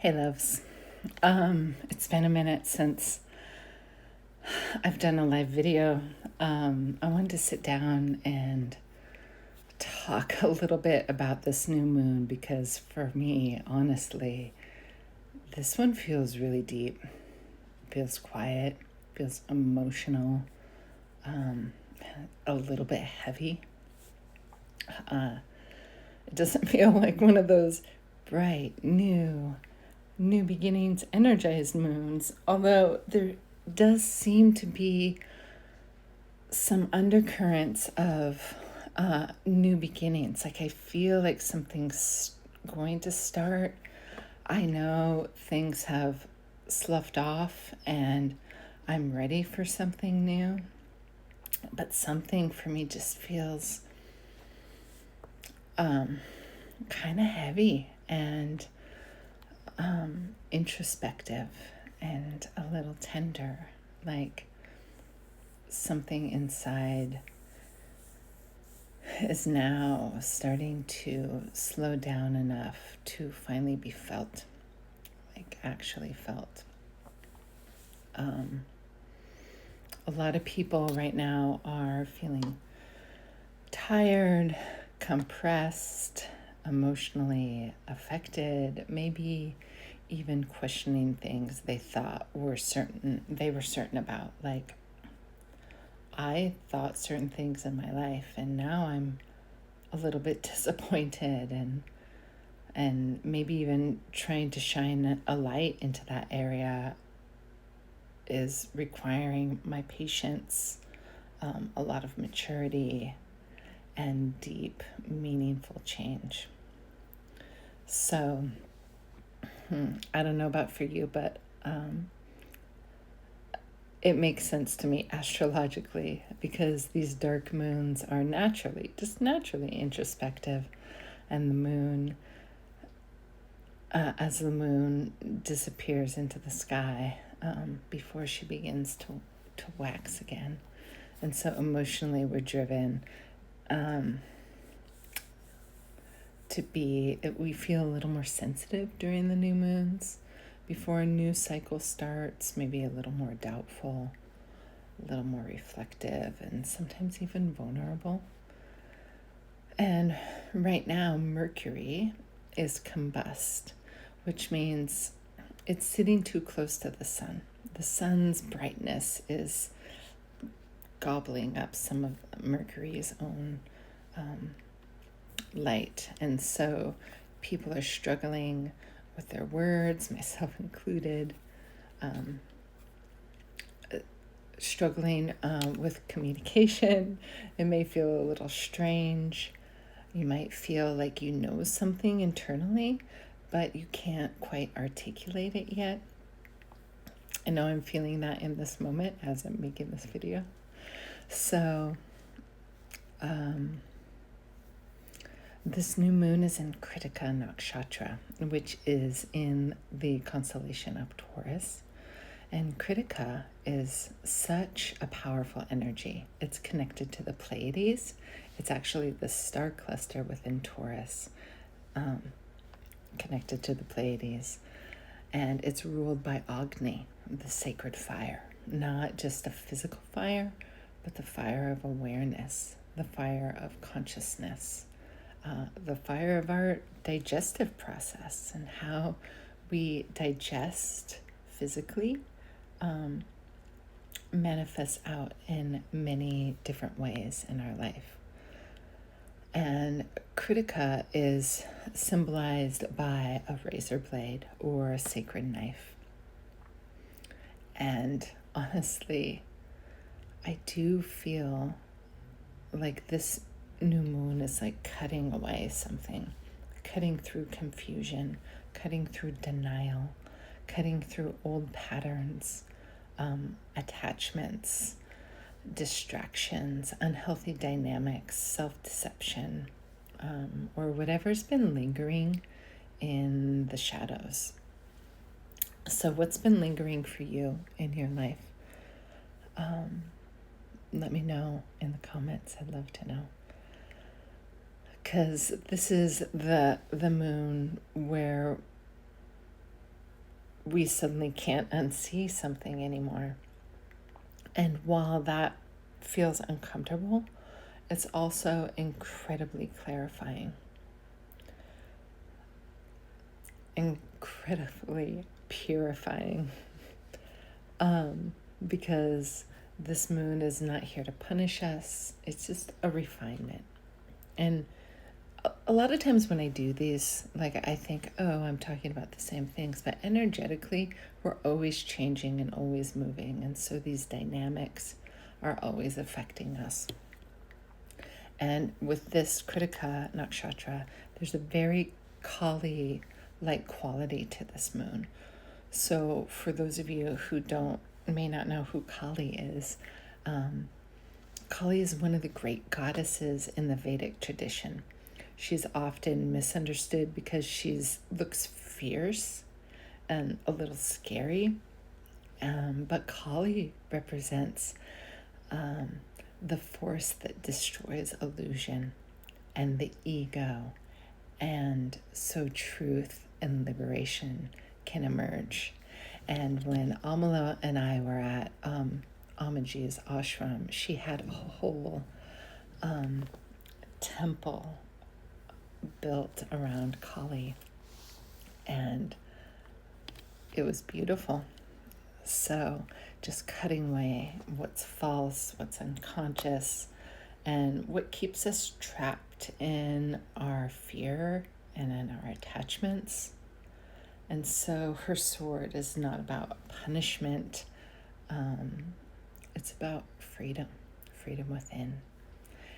Hey loves. It's been a minute since I've done a live video. I wanted to sit down and talk a little bit about this new moon because for me, honestly, this one feels really deep, feels quiet, feels emotional, a little bit heavy. It doesn't feel like one of those bright, new beginnings, energized moons, although there does seem to be some undercurrents of new beginnings. Like I feel like something's going to start. I know things have sloughed off and I'm ready for something new, but something for me just feels kind of heavy and introspective and a little tender, like something inside is now starting to slow down enough to finally be felt, like actually felt. A lot of people right now are feeling tired, compressed, emotionally affected, maybe even questioning things they thought they were certain about. Like, I thought certain things in my life and now I'm a little bit disappointed and maybe even trying to shine a light into that area is requiring my patience, a lot of maturity, and deep, meaningful change. So, I don't know about for you, but it makes sense to me astrologically because these dark moons are just naturally introspective, and the moon, as the moon disappears into the sky before she begins to wax again. And so emotionally we're driven we feel a little more sensitive during the new moons. Before a new cycle starts, maybe a little more doubtful, a little more reflective, and sometimes even vulnerable. And right now, Mercury is combust, which means it's sitting too close to the sun. The sun's brightness is gobbling up some of Mercury's own light. And so people are struggling with their words, myself included, struggling with communication. It may feel a little strange. You might feel like you know something internally, but you can't quite articulate it yet. I know I'm feeling that in this moment as I'm making this video. So, this new moon is in Krittika Nakshatra, which is in the constellation of Taurus. And Krittika is such a powerful energy. It's connected to the Pleiades. It's actually the star cluster within Taurus, connected to the Pleiades. And it's ruled by Agni, the sacred fire. Not just a physical fire, but the fire of awareness, the fire of consciousness, the fire of our digestive process and how we digest physically manifests out in many different ways in our life. And Krittika is symbolized by a razor blade or a sacred knife. And honestly, I do feel like this new moon is like cutting away something, cutting through confusion, cutting through denial, cutting through old patterns, attachments, distractions, unhealthy dynamics, self-deception, or whatever's been lingering in the shadows. So what's been lingering for you in your life? Let me know in the comments. I'd love to know. Because this is the moon where we suddenly can't unsee something anymore. And while that feels uncomfortable, it's also incredibly clarifying, incredibly purifying, because this moon is not here to punish us. It's just a refinement. And a lot of times when I do these, like, I think, oh, I'm talking about the same things, but energetically, we're always changing and always moving. And so these dynamics are always affecting us. And with this Krittika nakshatra, there's a very Kali-like quality to this moon. So for those of you who may not know who Kali is, Kali is one of the great goddesses in the Vedic tradition. She's often misunderstood because looks fierce and a little scary. But Kali represents the force that destroys illusion and the ego, and so truth and liberation can emerge. And when Amala and I were at Amaji's ashram, she had a whole temple built around Kali, and it was beautiful. So just cutting away what's false, what's unconscious, and what keeps us trapped in our fear and in our attachments. And so her sword is not about punishment. It's about freedom within.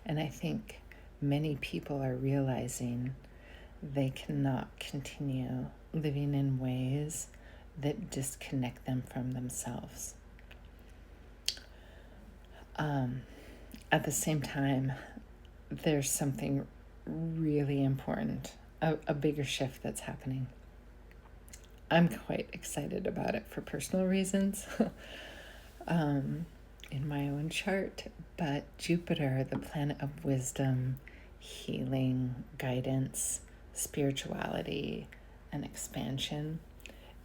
And I think many people are realizing they cannot continue living in ways that disconnect them from themselves. At the same time, there's something really important, a bigger shift that's happening. I'm quite excited about it for personal reasons in my own chart, but Jupiter, the planet of wisdom, healing, guidance, spirituality, and expansion,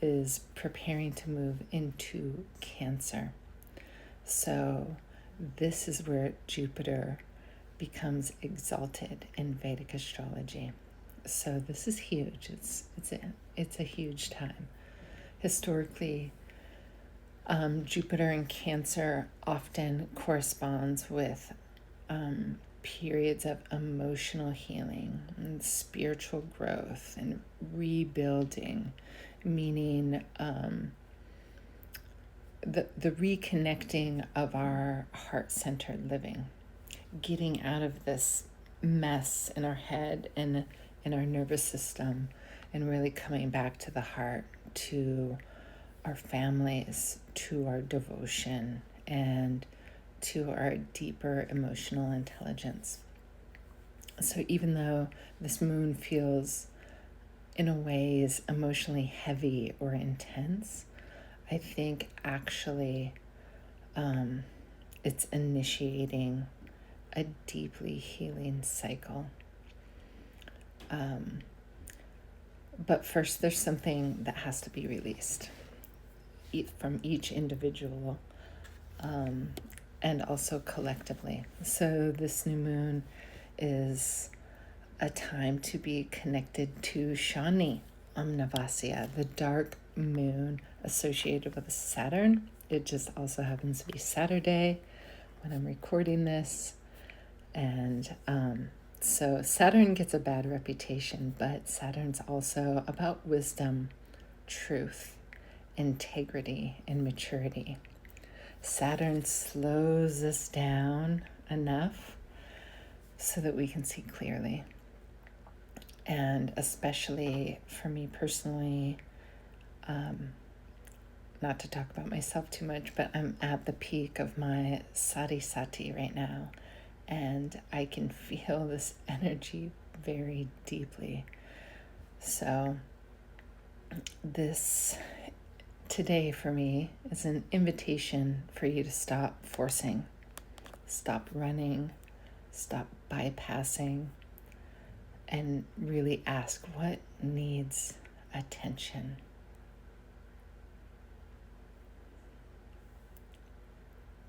is preparing to move into Cancer. So this is where Jupiter becomes exalted in Vedic astrology. So this is huge. It's a huge time. Historically, Jupiter in Cancer often corresponds with periods of emotional healing and spiritual growth and rebuilding, meaning the reconnecting of our heart-centered living, getting out of this mess in our head and in our nervous system, and really coming back to the heart, to our families, to our devotion, and to our deeper emotional intelligence. So even though this moon feels in a way is emotionally heavy or intense, I think actually it's initiating a deeply healing cycle. But first, there's something that has to be released from each individual and also collectively. So this new moon is a time to be connected to Shani Amavasya, the dark moon associated with Saturn. It just also happens to be Saturday when I'm recording this. And so Saturn gets a bad reputation, but Saturn's also about wisdom, truth, integrity, and maturity. Saturn slows us down enough so that we can see clearly. And especially for me personally, not to talk about myself too much, but I'm at the peak of my Sade Sati right now, and I can feel this energy very deeply. So this today for me is an invitation for you to stop forcing, stop running, stop bypassing, and really ask what needs attention.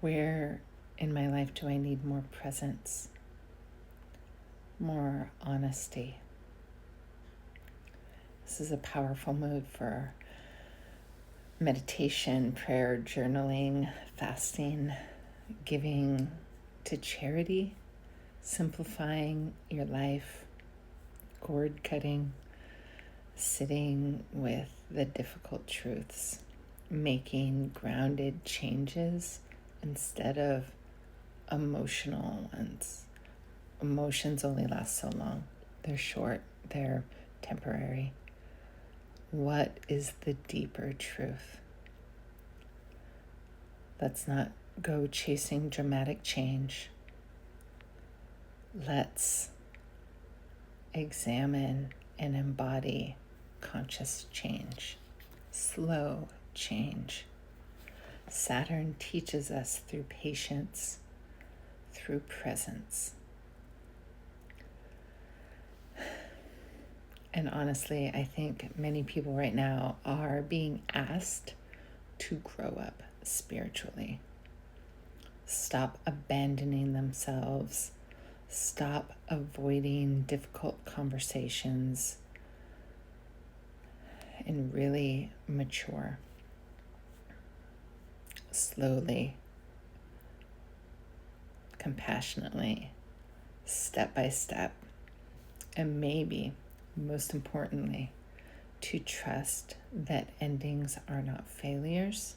Where in my life do I need more presence, more honesty? This is a powerful mode for meditation, prayer, journaling, fasting, giving to charity, simplifying your life, cord cutting, sitting with the difficult truths, making grounded changes instead of emotional ones. Emotions only last so long. They're short, they're temporary. What is the deeper truth? Let's not go chasing dramatic change. Let's examine and embody conscious change, slow change. Saturn teaches us through patience, through presence. And honestly, I think many people right now are being asked to grow up spiritually. Stop abandoning themselves. Stop avoiding difficult conversations and really mature slowly, compassionately, step by step, and maybe, most importantly, to trust that endings are not failures.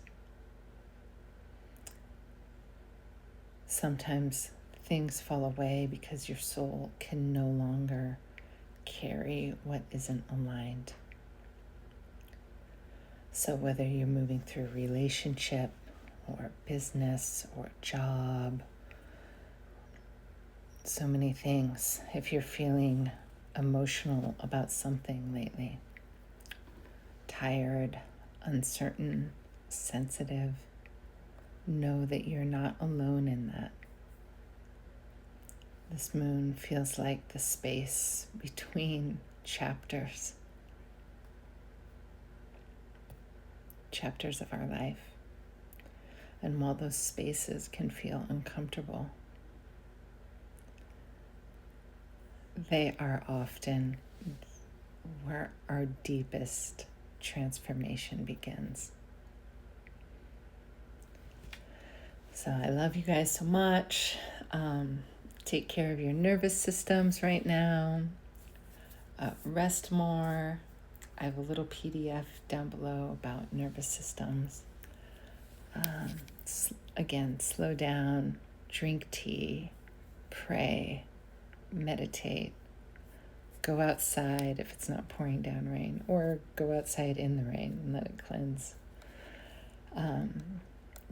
Sometimes things fall away because your soul can no longer carry what isn't aligned. So whether you're moving through a relationship or business or job, so many things, if you're feeling emotional about something lately, tired, uncertain, sensitive, know that you're not alone in that. This moon feels like the space between chapters of our life. And while those spaces can feel uncomfortable, they are often where our deepest transformation begins. So I love you guys so much. Take care of your nervous systems right now. Rest more. I have a little PDF down below about nervous systems. Again, slow down, drink tea, pray, meditate, go outside if it's not pouring down rain, or go outside in the rain and let it cleanse.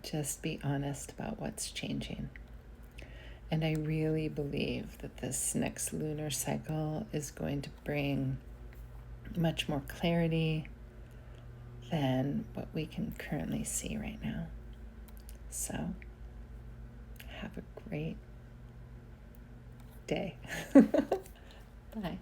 Just be honest about what's changing. And I really believe that this next lunar cycle is going to bring much more clarity than what we can currently see right now. So, have a great day. Bye.